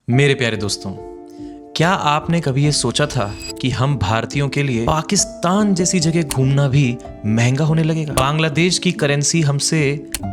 मेरे प्यारे दोस्तों, क्या आपने कभी ये सोचा था कि हम भारतीयों के लिए पाकिस्तान जैसी जगह घूमना भी महंगा होने लगेगा? बांग्लादेश की करेंसी हमसे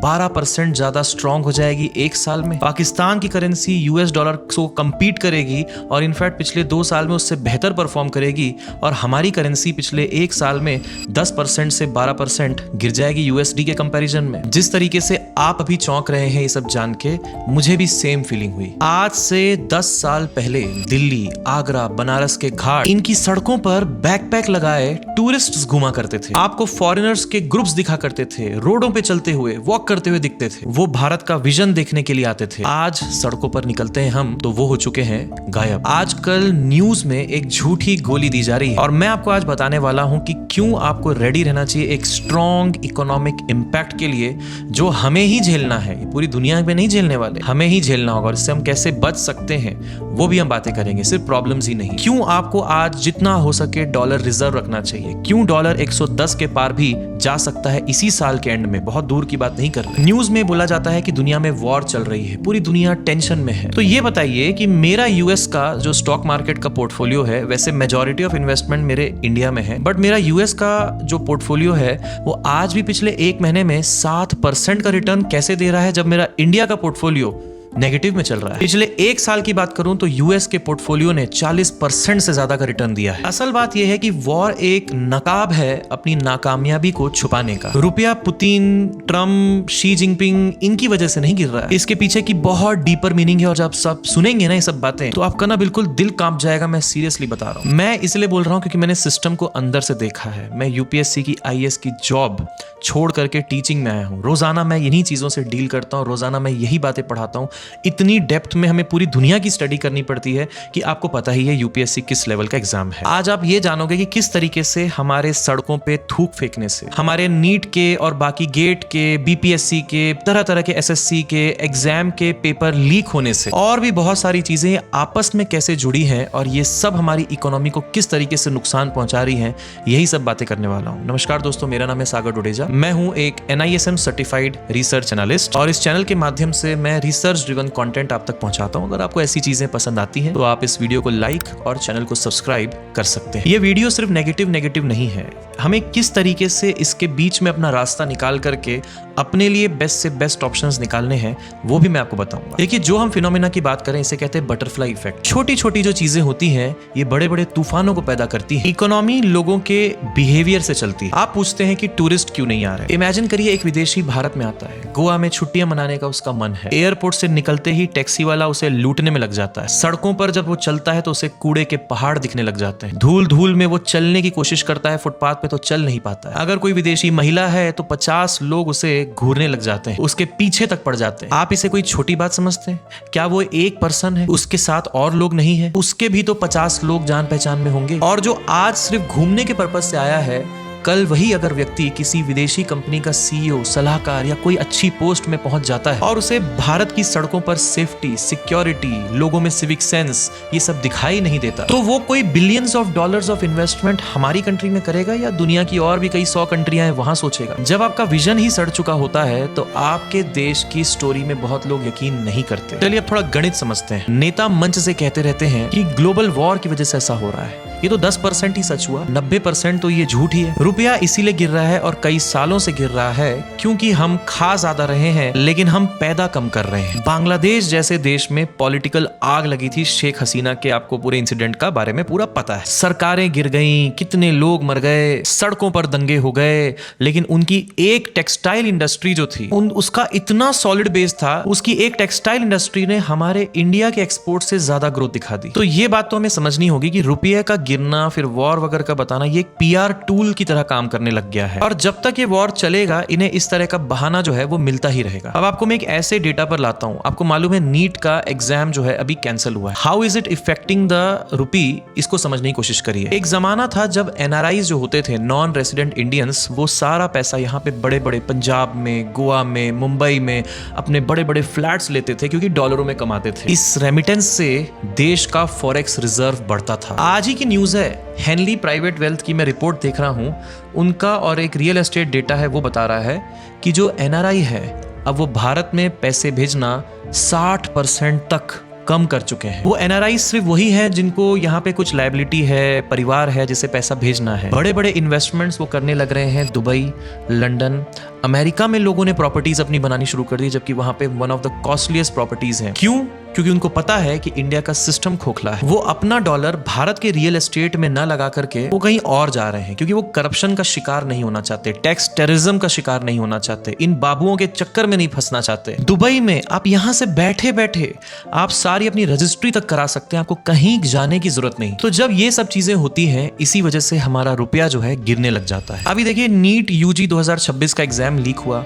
12% ज्यादा स्ट्रांग हो जाएगी एक साल में। पाकिस्तान की करेंसी यूएस डॉलर को compete करेगी और इनफैक्ट पिछले 2 साल में उससे बेहतर परफॉर्म करेगी और हमारी करेंसी पिछले 1 साल में 10% से 12% गिर जाएगी यूएसडी के कंपैरिजन में। जिस तरीके से आप अभी चौंक रहे हैं ये सब जान के, मुझे भी सेम फीलिंग हुई। आज से 10 साल पहले दिल्ली, आगरा, बनारस के घाट, इनकी सड़कों पर बैकपैक लगाए टूरिस्ट्स घुमा करते थे। आपको फॉरेनर्स के ग्रुप्स दिखा करते थे, रोडों पे चलते हुए, वॉक करते हुए दिखते थे। वो भारत का विजन देखने के लिए आते थे। आज सड़कों पर निकलते हैं हम तो वो हो चुके हैं गायब। आजकल न्यूज में एक झूठी गोली दी जा रही है और मैं आपको आज बताने वाला हूं कि क्यों आपको रेडी रहना चाहिए एक स्ट्रॉन्ग इकोनॉमिक इम्पैक्ट के लिए, जो हमें ही झेलना है। पूरी दुनिया में नहीं झेलने वाले, हमें ही झेलना होगा और इससे हम कैसे बच सकते हैं वो भी हम बातें करेंगे, सिर्फ प्रॉब्लम्स ही नहीं। क्यों आपको आज जितना हो सके डॉलर रिजर्व रखना चाहिए, क्यों डॉलर 110 के पार भी जा सकता है इसी साल के एंड में, बहुत दूर की बात नहीं कर रहे। न्यूज में बोला जाता है कि दुनिया में वॉर चल रही है, पूरी दुनिया टेंशन में है। तो ये बताइए कि मेरा यूएस का जो स्टॉक मार्केट का पोर्टफोलियो है, वैसे मेजॉरिटी ऑफ इन्वेस्टमेंट मेरे इंडिया में है, बट मेरा यूएस का जो पोर्टफोलियो है वो आज भी पिछले 1 महीने में 7% का रिटर्न कैसे दे रहा है, जब मेरा इंडिया का पोर्टफोलियो नेगेटिव में चल रहा है। पिछले 1 साल की बात करूं तो यूएस के पोर्टफोलियो ने 40% से ज्यादा का रिटर्न दिया है। असल बात यह है कि वॉर एक नकाब है अपनी नाकामयाबी को छुपाने का। रुपया पुतिन, ट्रम्प, शी जिनपिंग, इनकी वजह से नहीं गिर रहा है। इसके पीछे की बहुत डीपर मीनिंग है और जब सब सुनेंगे ना ये सब बातें तो आपका ना बिल्कुल दिल कांप जाएगा। मैं सीरियसली बता रहा हूँ। मैं इसलिए बोल रहा हूँ क्योंकि मैंने सिस्टम को अंदर से देखा है। मैं यूपीएससी की आईएएस की जॉब छोड़ करके टीचिंग में आया हूँ। रोजाना मैं इन्हीं चीजों से डील करता हूँ, रोजाना मैं यही बातें पढ़ाता हूँ। इतनी डेप्थ में हमें पूरी दुनिया की स्टडी करनी पड़ती है कि आपको पता ही है यूपीएससी किस लेवल का एग्जाम है। आज आप ये जानोगे कि किस तरीके से हमारे सड़कों पे थूक फेंकने से, हमारे नीट के और बाकी गेट के, बीपीएससी के, तरह तरह के एसएससी के एग्जाम के पेपर लीक होने से और भी बहुत सारी चीजें आपस में कैसे जुड़ी हैं और ये सब हमारी इकोनॉमी को किस तरीके से नुकसान पहुंचा रही हैं, यही सब बातें करने वाला हूं। नमस्कार दोस्तों, मेरा नाम है सागर डोडेजा। मैं हूं एक NISM सर्टिफाइड रिसर्च एनालिस्ट और इस चैनल के माध्यम से मैं रिसर्च ड्रिवन कंटेंट आप तक पहुंचाता हूं। अगर आपको ऐसी चीजें पसंद आती हैं तो आप इस वीडियो को लाइक और चैनल को सब्सक्राइब कर सकते हैं। ये वीडियो सिर्फ नेगेटिव नहीं है, हमें किस तरीके से इसके बीच में अपना रास्ता निकाल करके अपने लिए बेस्ट से बेस्ट ऑप्शंस निकालने हैं वो भी मैं आपको बताऊंगा। देखिए, जो हम फिनोमेना की बात करें इसे कहते हैं बटरफ्लाई इफेक्ट। छोटी छोटी जो चीजें होती हैं ये बड़े बड़े तूफानों को पैदा करती है। इकोनॉमी लोगों के बिहेवियर से चलती है। आप पूछते हैं कि टूरिस्ट क्यों नहीं आ रहे। इमेजिन करिए एक विदेशी भारत में आता है, गोवा में छुट्टियां मनाने का उसका मन है। एयरपोर्ट से निकलते ही टैक्सी वाला उसे लूटने में लग जाता है। सड़कों पर जब वो चलता है तो उसे कूड़े के पहाड़ दिखने लग जाते हैं। धूल धूल में वो चलने की कोशिश करता है फुटपाथ पे तो चल नहीं पाता है। अगर कोई विदेशी महिला है तो 50 लोग उसे घूरने लग जाते हैं, उसके पीछे तक पड़ जाते हैं। आप इसे कोई छोटी बात समझते हैं? क्या वो एक पर्सन है, उसके साथ और लोग नहीं है? उसके भी तो 50 लोग जान पहचान में होंगे। और जो आज सिर्फ घूमने के पर्पज से आया है, कल वही अगर व्यक्ति किसी विदेशी कंपनी का CEO, सलाहकार या कोई अच्छी पोस्ट में पहुंच जाता है और उसे भारत की सड़कों पर सेफ्टी, सिक्योरिटी, लोगों में सिविक सेंस, ये सब दिखाई नहीं देता, तो वो कोई billions of dollars of investment हमारी कंट्री में करेगा या दुनिया की और भी कई 100 कंट्रियां हैं वहां सोचेगा? जब आपका विजन ही सड़ चुका होता है तो आपके देश की स्टोरी में बहुत लोग यकीन नहीं करते। चलिए अब थोड़ा गणित समझते हैं। नेता मंच से कहते रहते हैं कि ग्लोबल वॉर की वजह से ऐसा हो रहा है। ये तो 10% ही सच हुआ, 90% तो ये झूठ ही है। रुपया इसीलिए गिर रहा है और कई सालों से गिर रहा है क्योंकि हम खा ज्यादा रहे हैं लेकिन हम पैदा कम कर रहे हैं। बांग्लादेश जैसे देश में पॉलिटिकल आग लगी थी शेख हसीना के, आपको पूरे इंसिडेंट का बारे में पूरा पता है। सरकारें गिर गईं, कितने लोग मर गए, सड़कों पर दंगे हो गए, लेकिन उनकी एक टेक्सटाइल इंडस्ट्री जो थी उसका इतना सॉलिड बेस था, उसकी एक टेक्सटाइल इंडस्ट्री ने हमारे इंडिया के एक्सपोर्ट से ज्यादा ग्रोथ दिखा दी। तो ये बात तो हमें समझनी होगी कि रुपये का गिरना, फिर वॉर वगैरह का बताना, ये एक PR टूल की तरह काम करने लग गया है और जब तक ये वॉर चलेगा इन्हें इस तरह का बहाना जो है वो मिलता ही रहेगा। अब आपको मैं एक ऐसे डेटा पर लाता हूं। आपको मालूम है नीट का एग्जाम जो है अभी कैंसिल हुआ है। How is it affecting the rupee, इसको समझने की कोशिश करिए। एक जमाना था जब NRIs जो होते थे, नॉन रेसिडेंट इंडियंस, वो सारा पैसा यहाँ पे बड़े बड़े पंजाब में, गोवा में, मुंबई में अपने बड़े बड़े फ्लैट्स लेते थे क्योंकि डॉलरों में कमाते थे। इस रेमिटेंस से देश का फॉरेक्स रिजर्व बढ़ता था। आज ही की न्यूज है, हेनली प्राइवेट वेल्थ की मैं रिपोर्ट देख रहा हूं, उनका और एक रियल एस्टेट डेटा है वो बता रहा है कि जो NRI है अब वो भारत में पैसे भेजना 60% तक कम कर चुके हैं। वो एनआरआई सिर्फ वही है जिनको यहाँ पे कुछ लायबिलिटी है, परिवार है जिसे पैसा भेजना है। बड़े बड़े इन्वेस्टमेंट्स वो करने लग रहे हैं। दुबई, लंदन, अमेरिका में लोगों ने प्रॉपर्टीज अपनी बनानी शुरू कर दी, जबकि वहां पे one of the costliest properties हैं। क्यों? क्योंकि उनको पता है कि इंडिया का सिस्टम खोखला है। वो अपना डॉलर भारत के रियल एस्टेट में ना लगा करके वो कहीं और जा रहे हैं, क्योंकि वो करप्शन का शिकार नहीं होना चाहते, टैक्स टेररिज्म का शिकार नहीं होना चाहते, इन बाबुओं के चक्कर में नहीं फंसना चाहते। दुबई में आप यहां से बैठे बैठे आप सारी अपनी रजिस्ट्री तक करा सकते हैं, आपको कहीं जाने की जरूरत नहीं। तो जब ये सब चीजें होती हैं, इसी वजह से हमारा रुपया जो है गिरने लग जाता है। अभी देखिए, नीट यूजी 2026 का एग्जाम लीक हुआ,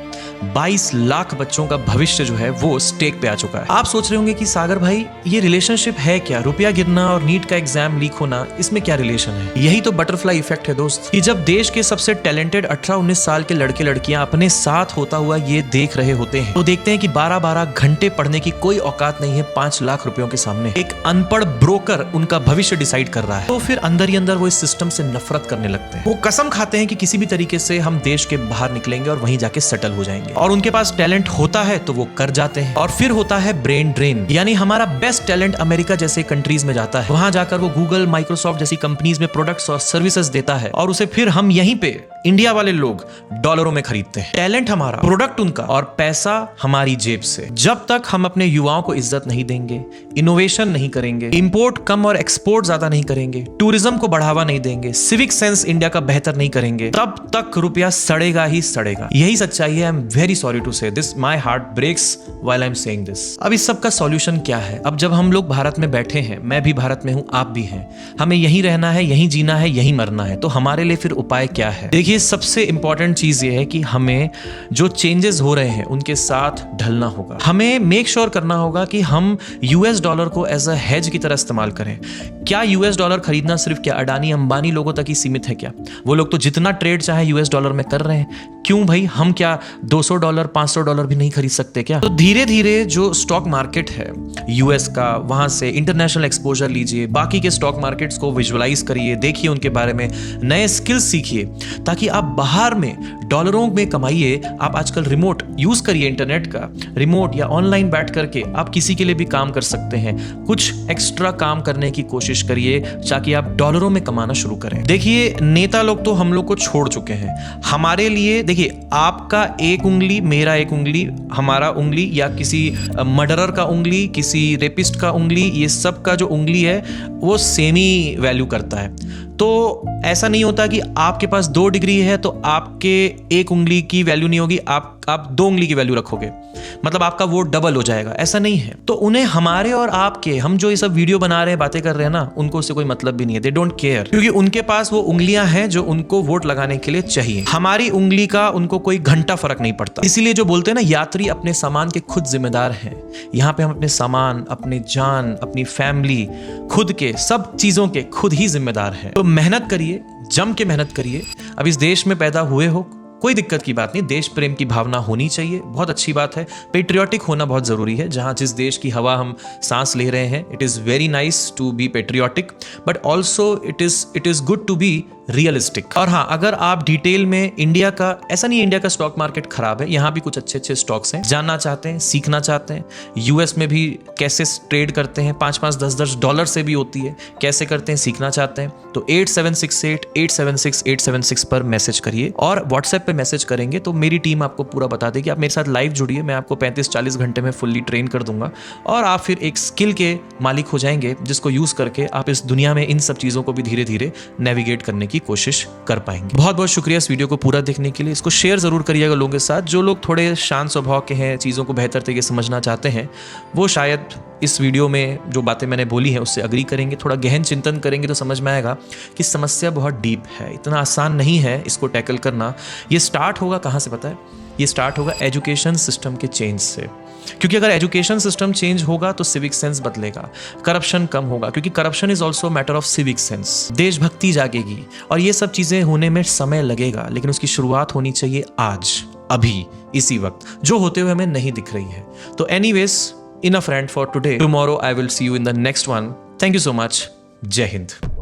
22 लाख बच्चों का भविष्य जो है वो स्टेक पे आ चुका है। आप सोच रहे होंगे कि सागर भाई ये रिलेशनशिप है क्या? रुपया गिरना और नीट का एग्जाम लीक होना, इसमें क्या रिलेशन है? यही तो बटरफ्लाई इफेक्ट है दोस्त, कि जब देश के सबसे टैलेंटेड 18-19 साल के लड़के लड़कियां अपने साथ होता हुआ ये देख रहे होते हैं, तो देखते हैं कि 12-12 घंटे पढ़ने की कोई औकात नहीं है 5 लाख रुपयों के सामने। एक अनपढ़ ब्रोकर उनका भविष्य डिसाइड कर रहा है, तो फिर अंदर ही अंदर वो इस सिस्टम से नफरत करने लगते हैं। वो कसम खाते हैं कि किसी भी तरीके से हम देश के बाहर निकलेंगे और वहीं जाके सेटल हो जाएंगे। और उनके पास टैलेंट होता है तो वो कर जाते हैं। और फिर होता है ब्रेन ड्रेन, यानी हमारा बेस्ट टैलेंट अमेरिका जैसे कंट्रीज में जाता है, वहां जाकर वो गूगल, माइक्रोसॉफ्ट जैसी कंपनीज में प्रोडक्ट्स और सर्विसेज देता है, और उसे फिर हम यहीं पे इंडिया वाले लोग डॉलरों में खरीदते हैं। टैलेंट हमारा, प्रोडक्ट उनका, और पैसा हमारी जेब से। जब तक हम अपने युवाओं को इज्जत नहीं देंगे, इनोवेशन नहीं करेंगे, इंपोर्ट कम और एक्सपोर्ट ज्यादा नहीं करेंगे, टूरिज्म को बढ़ावा नहीं देंगे, सिविक सेंस इंडिया का बेहतर नहीं करेंगे, तब तक रुपया सड़ेगा ही सड़ेगा। यही सच्चाई है। I am very sorry to say this, my heart breaks while I am saying this. अब इस सब का सॉल्यूशन क्या है? अब जब हम लोग भारत में बैठे हैं, मैं भी भारत में हूं, आप भी हैं, हमें यहीं रहना है, यहीं जीना है, यहीं मरना है, तो हमारे लिए फिर उपाय क्या है? देखिए, सबसे इंपॉर्टेंट चीज ये है कि हमें जो चेंजेस हो रहे हैं उनके साथ ढलना होगा। हमें मेक श्योर करना होगा कि हम यूएस डॉलर को एज अ हेज की तरह इस्तेमाल करें। क्या यूएस डॉलर खरीदना सिर्फ क्या अडानी अंबानी लोगों तक ही सीमित है क्या? वो लोग तो जितना ट्रेड चाहे यूएस डॉलर में कर रहे हैं। क्यों भाई, हम क्या $200 $500 भी नहीं खरीद सकते क्या? तो धीरे धीरे जो स्टॉक मार्केट है यूएस का, वहां से इंटरनेशनल एक्सपोजर लीजिए, बाकी के स्टॉक मार्केट्स को विजुअलाइज करिए, देखिए उनके बारे में, नए स्किल्स सीखिए, ताकि आप बाहर में डॉलरों में कमाइए। आप आजकल रिमोट यूज करिए, इंटरनेट का रिमोट या ऑनलाइन बैठ करके आप किसी के लिए भी काम कर सकते हैं। कुछ एक्स्ट्रा काम करने की कोशिश करिए ताकि आप डॉलरों में कमाना शुरू करें। देखिए, नेता लोग तो हम लोग को छोड़ चुके हैं। हमारे लिए देखिए, आपका एक उंगली, मेरा एक उंगली, हमारा उंगली, या किसी मर्डरर का उंगली, किसी रेपिस्ट का उंगली, ये सब का जो उंगली है वो सेम ही वैल्यू करता है। तो ऐसा नहीं होता कि आपके पास 2 डिग्री है तो आपके एक उंगली की वैल्यू नहीं होगी, आप 2 उंगली की वैल्यू रखोगे, मतलब आपका वोट डबल हो जाएगा। ऐसा नहीं है। तो उन्हें हमारे और आपके, हम जो ये सब वीडियो बना रहे हैं, बातें कर रहे हैं ना, उनको उससे कोई मतलब भी नहीं है। दे डोंट केयर, क्योंकि उनके पास वो उंगलियां हैं जो उनको वोट लगाने के लिए चाहिए। हमारी उंगली का उनको कोई घंटा फर्क नहीं पड़ता। इसीलिए जो बोलते हैं ना, यात्री अपने सामान के खुद जिम्मेदार हैं, यहाँ पे हम अपने सामान, अपने जान, अपनी फैमिली, खुद के सब चीजों के खुद ही जिम्मेदार हैं। तो मेहनत करिए, जम के मेहनत करिए। अब इस देश में पैदा हुए हो, कोई दिक्कत की बात नहीं, देश प्रेम की भावना होनी चाहिए, बहुत अच्छी बात है। पेट्रियाटिक होना बहुत जरूरी है। जहां जिस देश की हवा हम सांस ले रहे हैं, it is very nice to be patriotic, but also it is good to be realistic. और हाँ, अगर आप डिटेल में इंडिया का, ऐसा नहीं इंडिया का स्टॉक मार्केट खराब है, यहाँ भी कुछ अच्छे अच्छे स्टॉक्स हैं, जानना चाहते हैं, सीखना चाहते हैं, यूएस में भी कैसे ट्रेड करते हैं, 5-5, 10-10 डॉलर से भी होती है, कैसे करते हैं, सीखना चाहते हैं, तो 8768-876-876 पर मैसेज करिए। और व्हाट्सएप पे मैसेज करेंगे तो मेरी टीम आपको पूरा बता देगी। आप मेरे साथ लाइव जुड़िए, मैं आपको 35-40 घंटे में फुल्ली ट्रेन कर दूंगा, और आप फिर एक स्किल के मालिक हो जाएंगे, जिसको यूज करके आप इस दुनिया में इन सब चीजों को भी धीरे धीरे नेविगेट करने की कोशिश कर पाएंगे। बहुत बहुत शुक्रिया इस वीडियो को पूरा देखने के लिए। इसको शेयर जरूर करिएगा लोगों के साथ। जो लोग थोड़े शांत स्वभाव के हैं, चीजों को बेहतर तरीके से समझना चाहते हैं, वो शायद इस वीडियो में जो बातें मैंने बोली हैं उससे अग्री करेंगे, थोड़ा गहन चिंतन करेंगे तो समझ में आएगा कि समस्या बहुत डीप है, इतना आसान नहीं है इसको टैकल करना। ये स्टार्ट होगा कहाँ से पता है? ये स्टार्ट होगा एजुकेशन सिस्टम के चेंज से, क्योंकि अगर एजुकेशन सिस्टम चेंज होगा तो सिविक सेंस बदलेगा, करप्शन कम होगा, क्योंकि corruption is also matter of civic sense. देशभक्ति जागेगी, और ये सब चीजें होने में समय लगेगा, लेकिन उसकी शुरुआत होनी चाहिए आज, अभी, इसी वक्त, जो होते हुए हमें नहीं दिख रही है। तो anyways, enough rant for today. Tomorrow I will see you in the next one. Thank you so much. Jai Hind.